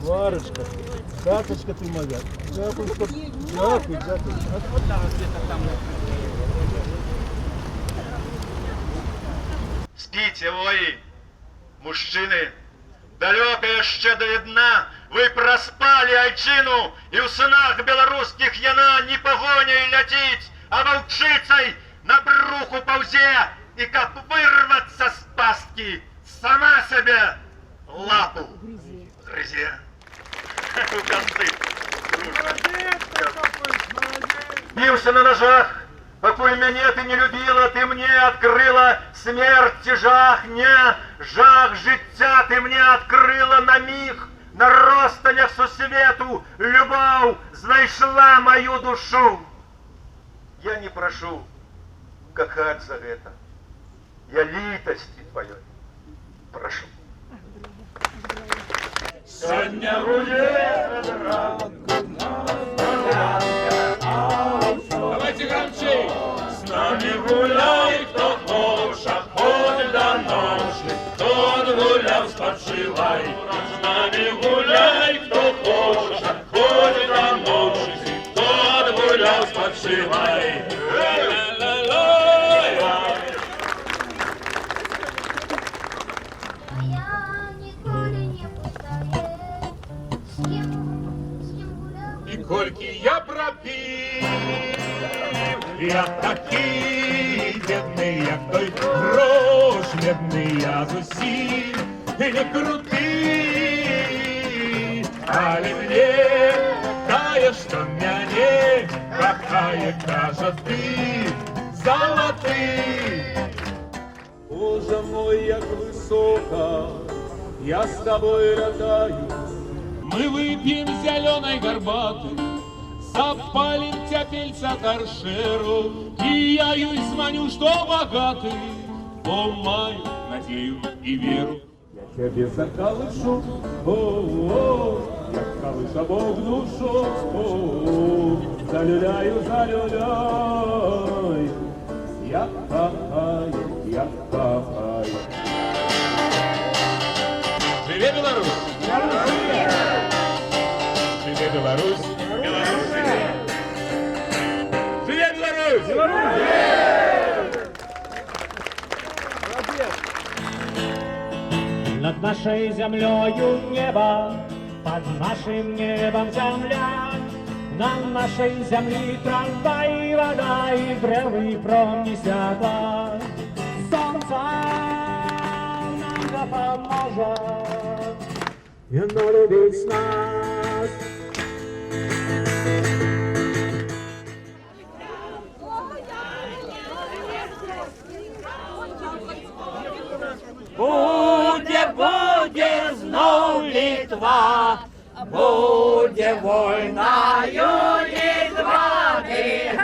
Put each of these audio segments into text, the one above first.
Варочка, карточка ты моя. Дякую, дякую, дякую. Вот там где-то там. Спите, вои, мужчины, далеко еще до дна, вы проспали айчину, и в сынах белорусских яна не погоней летить, а волчицей на бруху паузе, и как вырваться с пастки, сама себе лапу грызе. Бился на ножах, покуль мяне ты не любила, ты мне открыла смерти жах, не жах життя ты мне открыла на миг, на розстанях сусвету любовь знайшла мою душу. Я не прошу кахать за это, я литости твоей прошу. Сегодня будет Давайте громче! С нами гуляй, кто хочет, хоть до ночи, тот гулял, спочивай. С нами гуляй, кто хочет, хоть до ночи, тот гулял, спочивай. И кольки я пропил, я такий бедний, як той грош медний, я зусім не крутий, але мне кає, що мяне кохає, каже, ти золотий. Боже мой, як высоко, я с тобой летаю. Мы выпьем зеленой горбаты, запалим тяпельца торшеру, и я ей звоню, что богатый, о, маю надею и веру. Я тебе заколышу, о, я колыша Бог душу, о, залюляю, залюляй, я кахаю, я кахаю. Живе Беларусь! Живе Беларусь! Беларусь живе! Живе Беларусь! Над нашей землею небо, под нашим небом земля. На нашей землі трамвай, і вода, і древний промнесята. Сонце нам допоможе, і оно любить нас. Буде знов Литва, буде вольною Литва, гейди,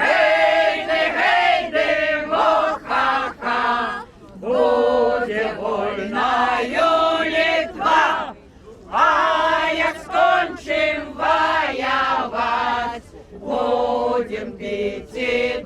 ха-ха, буде вольною Литва, а як скончим воювать, будем пить і